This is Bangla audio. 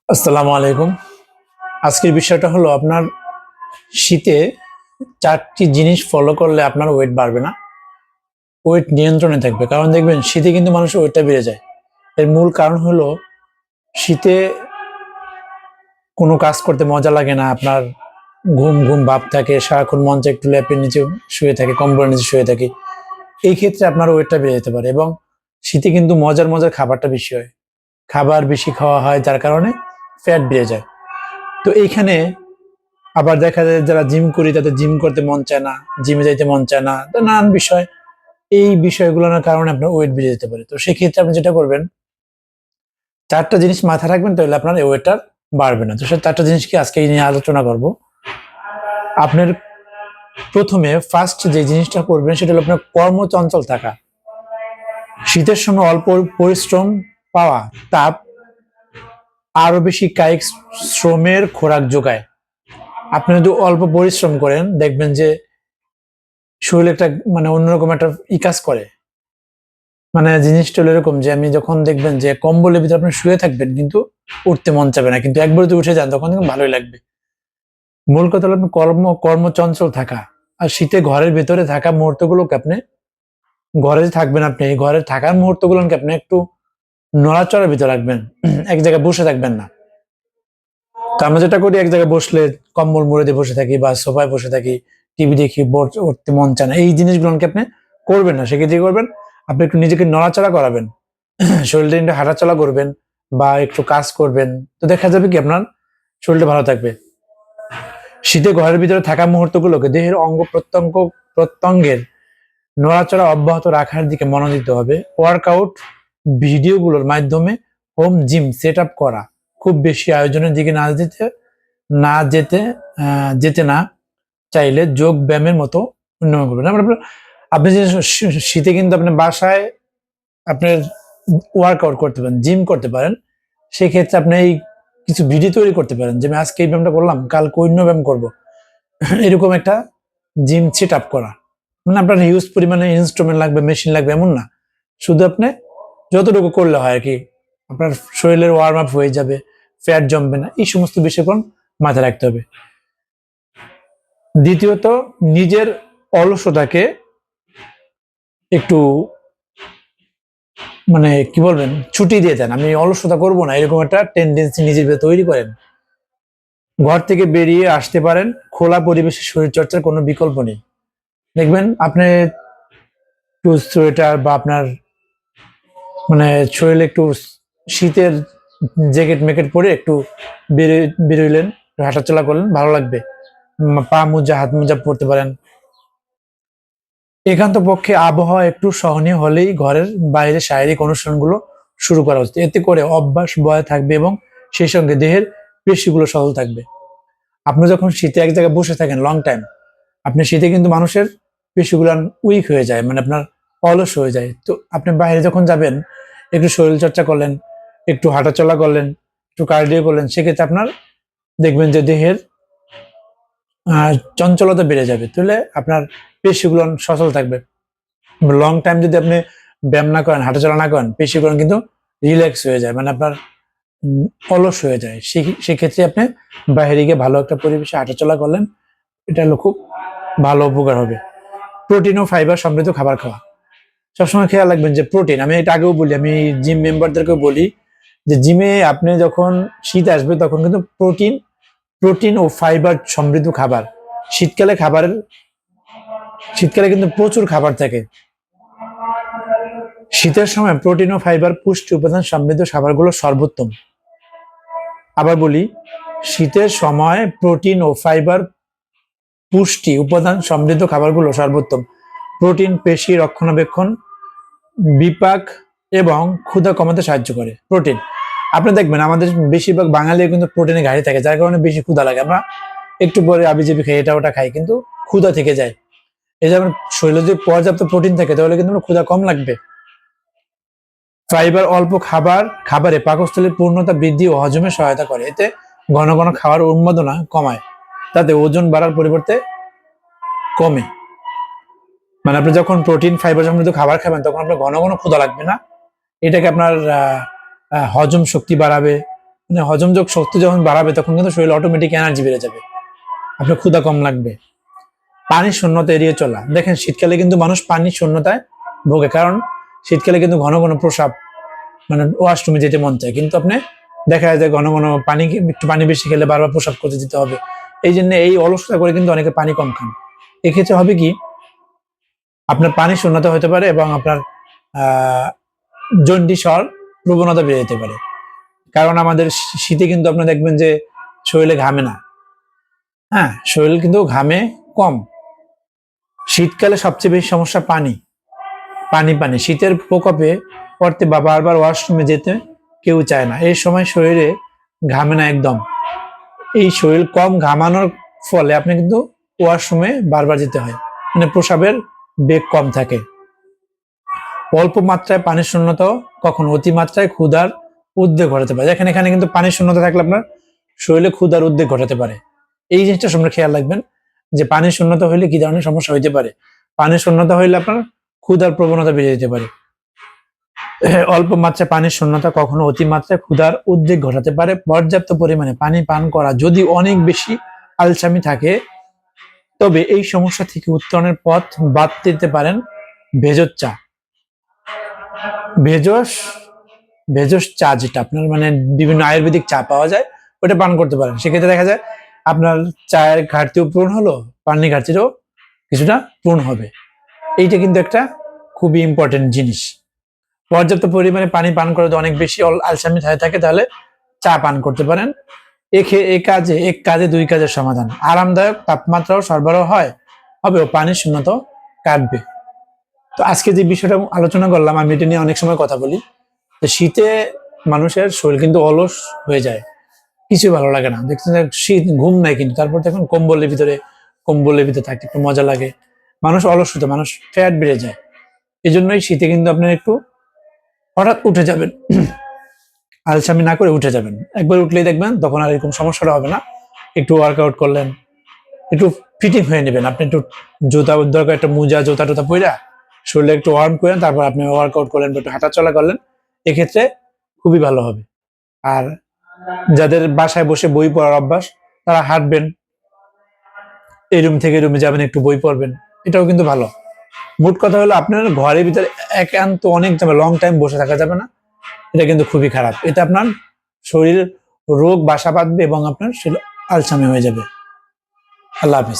আসসালামু আলাইকুম। আজকের বিষয়টা হলো আপনার শীতে ৪টি জিনিস ফলো করলে আপনার ওয়েট বাড়বে না। ওয়েট নিয়ন্ত্রণে থাকবে। কারণ দেখবেন শীতে কিন্তু মানুষের ওয়েটটা বেড়ে যায়। এর মূল কারণ হলো শীতে কোনো কাজ করতে মজা লাগে না। আপনার ঘুম ভাব থাকে। সারাক্ষণ মন চায় একটু ল্যাপের নিচে শুয়ে থাকি, কম্বলের নিচে শুয়ে থাকি। এই ক্ষেত্রে আপনার ওয়েটটা বেড়ে যেতে পারে এবং শীতে কিন্তু মজার খাবারটা বেশি হয়। খাবার বেশি খাওয়া হয় যার কারণে ফ্যাট বেড়ে যায়। তো এইখানে আবার দেখা যায় যারা জিম করি তাদের জিম করতে মন চায় না, জিমে যাইতে মন চায় না। তো নানান বিষয়, এই বিষয়গুলোর কারণে আপনার ওয়েট বেড়ে যেতে পারে। তো সেক্ষেত্রে আপনি যেটা করবেন, ৪ টা জিনিস মাথায় রাখবেন, তাহলে আপনার এই ওয়েটটা বাড়বে না। তো সে ৪ টা জিনিস কি আজকে এই নিয়ে আলোচনা করব। আপনার ১ম এ ফার্স্ট যে জিনিসটা করবেন সেটা হলো আপনার কর্মচঞ্চল থাকা। শীতের সময় অল্প পরিশ্রম পাওয়া তাপ আরো বেশি কায়িক শ্রমের খোরাক যোগায়। আপনি যদি অল্প পরিশ্রম করেন দেখবেন যে শরীরে একটা অন্যরকম একটা কাজ করে। জিনিসটা হলো এরকম যে আমি যখন দেখবেন যে কম্বলের ভিতরে আপনি শুয়ে থাকবেন কিন্তু উঠতে মন চাবে না। কিন্তু একবার যদি উঠে যান তখন দেখবেন ভালোই লাগবে। মূল কথা হলো আপনি কর্মচঞ্চল থাকা। আর শীতে ঘরের ভেতরে থাকা মুহূর্তগুলোকে আপনি ঘরে যে থাকবেন আপনি এই ঘরে থাকার মুহূর্তগুলোকে আপনি একটু নড়াচড়ার ভিতরে রাখবেন। এক জায়গায় বসে থাকবেন না। তো আমরা যেটা করি এক জায়গায় বসলে কম্বল মুড়ে দিয়ে বসে থাকি বা সোফায় বসে থাকি, টিভি দেখি, উঠতে মন চায় না। এই জিনিসগুলোকে আপনি করবেন না। সেক্ষেত্রে করবেন আপনি একটু নিজেকে নড়াচড়া করাবেন। শরীরটা একটু হাঁটাচলা করবেন বা একটু কাজ করবেন। তো দেখা যাবে কি আপনার শরীরটা ভালো থাকবে। শীতে ঘরের ভিতরে থাকা মুহূর্তগুলোকে দেহের অঙ্গ প্রত্যঙ্গের নড়াচড়া অব্যাহত রাখার দিকে মনোযোগ দিতে হবে। ওয়ার্কআউট ভিডিওগুলোর মাধ্যমে হোম জিম সেট আপ করা। খুব বেশি আয়োজনের দিকে না যেতে যেতে না চাইলে যোগ ব্যায়ামের মতো উন্নয়ন করবেন। আপনি যে শীতে কিন্তু আপনি বাসায় আপনার ওয়ার্কআউট করতে পারেন, জিম করতে পারেন। সেক্ষেত্রে আপনি এই কিছু ভিডিও তৈরি করতে পারেন যে আমি আজকে এই ব্যায়ামটা করলাম, কালকে অন্য ব্যায়াম করবো। এরকম একটা জিম সেট আপ করা। আপনার হিউজ পরিমাণে ইনস্ট্রুমেন্ট লাগবে, মেশিন লাগবে এমন না। শুধু আপনি যতটুকু করলে হয় আর কি, আপনার শরীরের ওয়ার্ম আপ হয়ে যাবে, ফ্যাট জমবে না। এই সমস্ত বিষয়গুলো মাথায় রাখতে হবে। দ্বিতীয়ত, নিজের অলসতাকে একটু কি বলবেন, ছুটি দিয়ে দেন। আমি অলসতা করব না এরকম একটা টেন্ডেন্সি নিজের ভিতরে তৈরি করেন। ঘর থেকে বেরিয়ে আসতে পারেন। খোলা পরিবেশে শরীর চর্চার কোনো বিকল্প নেই। দেখবেন আপনি একটু সোয়েটার বা আপনার শরীরে একটু শীতের জ্যাকেট মেকেট পরে একটু বেরোইলেন, হাঁটাচলা করলেন, ভালো লাগবে। পা মোজা, হাত মোজা পরতে পারেন। একান্ত পক্ষে আবহাওয়া একটু সহনীয় হলেই ঘরের বাইরে শারীরিক অনুষ্ঠানগুলো শুরু করা উচিত। এতে করে অভ্যাস বজায় থাকবে এবং সেই সঙ্গে দেহের পেশিগুলো সচল থাকবে। আপনি যখন শীতে এক জায়গায় বসে থাকেন লং টাইম, আপনি শীতে কিন্তু মানুষের পেশিগুলো উইক হয়ে যায়, আপনার অলস হয়ে যায়। তো আপনি বাইরে যখন যাবেন, একটু শরীর চর্চা করলেন, একটু হাঁটাচলা করলেন, একটু কার্ডিও করলেন, সেক্ষেত্রে আপনার দেখবেন যে দেহের চঞ্চলতা বেড়ে যাবে। তাহলে আপনার পেশিগুলো সচল থাকবে। লং টাইম যদি আপনি ব্যায়াম না করেন, হাঁটাচলা না করেন, পেশিগুলো কিন্তু রিল্যাক্স হয়ে যায়, আপনার অলস হয়ে যায়। সেক্ষেত্রে আপনি বাইরে গিয়ে ভালো একটা পরিবেশে হাঁটাচলা করলেন, এটা হলো খুব ভালো উপকার হবে। প্রোটিন ও ফাইবার সমৃদ্ধ খাবার খাওয়া। সবসময় খেয়াল রাখবেন যে প্রোটিন, আমি এটা আগেও বলি, আমি জিম মেম্বারদেরকেও বলি যে জিমে আপনি যখন শীত আসবে তখন কিন্তু প্রোটিন ও ফাইবার সমৃদ্ধ খাবার। শীতকালে কিন্তু প্রচুর খাবার থাকে। শীতের সময় প্রোটিন ও ফাইবার পুষ্টি উপাদান সমৃদ্ধ খাবারগুলো সর্বোত্তম। আবার বলি, শীতের সময় প্রোটিন ও ফাইবার পুষ্টি উপাদান সমৃদ্ধ খাবারগুলো সর্বোত্তম। প্রোটিন পেশি রক্ষণাবেক্ষণ, বিপাক এবং ক্ষুধা কমাতে সাহায্য করে। প্রোটিন, আপনি দেখবেন আমাদের বেশিরভাগ বাঙালি কিন্তু প্রোটিনে ঘাটতি থাকে, যার কারণে বেশি ক্ষুধা লাগে। আমরা একটু পরে আবিজাবি খাই, এটা ওটা খাই, কিন্তু ক্ষুধা থেকে যায়। এই যে আমার শরীরে যদি পর্যাপ্ত প্রোটিন থাকে তাহলে কিন্তু ক্ষুধা কম লাগবে। ফাইবার অল্প খাবারে পাকস্থলীর পূর্ণতা বৃদ্ধি ও হজমে সহায়তা করে। এতে ঘন ঘন খাওয়ার উন্মাদনা কমায়, তাতে ওজন বাড়ার পরিবর্তে কমে। আপনি যখন প্রোটিন ফাইবার সমৃদ্ধ খাবার খাবেন তখন আপনার ঘন ঘন ক্ষুধা লাগবে না। এটাকে আপনার হজম শক্তি বাড়াবে, মানে হজমযোগ শক্তি যখন বাড়াবে তখন কিন্তু শরীরে অটোমেটিক এনার্জি বেড়ে যাবে, আপনার ক্ষুধা কম লাগবে। পানির শূন্যতা এড়িয়ে চলা, দেখেন শীতকালে কিন্তু মানুষ পানির শূন্যতায় ভোগে, কারণ শীতকালে কিন্তু ঘন ঘন প্রসাব, মানে ওয়াশরুমে যেতে মন চায়, কিন্তু আপনি দেখা যায় ঘন ঘন পানি, একটু পানি বেশি খেলে বারবার প্রসাব করতে যেতে হবে। এই জন্য এই অলসতা করে কিন্তু অনেকে পানি কম খান। এক্ষেত্রে হবে কি, আপনার পানির শূন্যতা হতে পারে এবং আপনার জন্ডিস হওয়ার প্রবণতা বেড়ে যেতে পারে। কারণ আমাদের শীতে কিন্তু আপনি দেখবেন যে শরীরে ঘামে না, হ্যাঁ শরীর কিন্তু ঘামে কম। শীতকালে সবচেয়ে বেশি সমস্যা পানি পানি পানি শীতের প্রকোপে পড়তে বা বারবার ওয়াশরুমে যেতে কেউ চায় না, এই সময় শরীরে ঘামে না একদম। এই শরীর কম ঘামানোর ফলে আপনি কিন্তু ওয়াশরুমে বারবার যেতে হয়, মানে প্রসাবের বেগ কম থাকে। অল্প মাত্রায় পানির শূন্যতাও কখনো অতিমাত্রায় ক্ষুধার উদ্বেগ ঘটাতে পারে। দেখেন এখানে কিন্তু পানির শূন্যতা থাকলে আপনার শরীরে ক্ষুধার উদ্বেগ ঘটাতে পারে। এই জিনিসটা তোমরা খেয়াল রাখবেন যে পানির শূন্যতা হইলে কি ধরনের সমস্যা হইতে পারে। পানির শূন্যতা হইলে আপনার ক্ষুধার প্রবণতা বেড়ে যেতে পারে। অল্প মাত্রায় পানির শূন্যতা কখনো অতিমাত্রায় ক্ষুধার উদ্বেগ ঘটাতে পারে। পর্যাপ্ত পরিমাণে পানি পান করা, যদি অনেক বেশি আলসামি থাকে তবে এই সমস্যা থেকে উত্তরণের পথ বাদ দিতে পারেন ভেষজ চা। ভেষজ ভেষজ চা যেটা আপনার মানে বিভিন্ন আয়ুর্বেদিক চা পাওয়া যায়, ওটা পান করতে পারেন। সেক্ষেত্রে দেখা যায় আপনার চায়ের ঘাটতিও পূরণ হলো, পানির ঘাটতিও কিছুটা পূরণ হবে। এইটা কিন্তু একটা খুবই ইম্পর্টেন্ট জিনিস। পর্যাপ্ত পরিমাণে পানি পান করে যদি অনেক বেশি আলসামি হয়ে থাকে তাহলে চা পান করতে পারেন। এক কাজে দুই কাজের সমাধান, আরামদায়ক তাপমাত্রাও সরবরাহ হবে ও পানির শূন্যতাও কাটবে। তো আজকে যে বিষয়টা আলোচনা করলাম, আমি এটা নিয়ে অনেক সময় কথা বলি, শীতে মানুষের শরীর কিন্তু অলস হয়ে যায়, কিছু ভালো লাগে না, দেখছেন শীত ঘুম নাই, কিন্তু তারপর দেখুন কম্বলের ভিতরে থাকতে একটু মজা লাগে। মানুষ অলস হতে, মানুষ ফ্যাট বেড়ে যায়। এই জন্যই শীতে কিন্তু আপনার একটু হঠাৎ উঠে যাবেন, আলসামি না করে উঠে যাবেন, একবার উঠলেই দেখবেন তখন আর এরকম সমস্যাটা হবে না। একটু ওয়ার্কআউট করলেন, একটু ফিটিং হয়ে নেবেন, আপনি একটু জুতা দরকার একটা মোজা জুতা টুতা পইরা শরীরে একটু ওয়ার্ম করেন, তারপর আপনি ওয়ার্কআউট করলেন, একটু হাঁটাচলা করলেন, এক্ষেত্রে খুবই ভালো হবে। আর যাদের বাসায় বসে বই পড়ার অভ্যাস, তারা হাঁটবেন, এই রুম থেকে রুমে যাবেন, একটু বই পড়বেন, এটাও কিন্তু ভালো। মোট কথা হলো আপনার ঘরের ভিতরে একান্ত অনেক যাবে, লং টাইম বসে থাকা যাবে না, এটা কিন্তু খুবই খারাপ। এটা আপনার শরীর রোগ বাসা বাঁধবে এবং আপনার শরীর আলসামি হয়ে যাবে। আল্লাহ হাফিজ।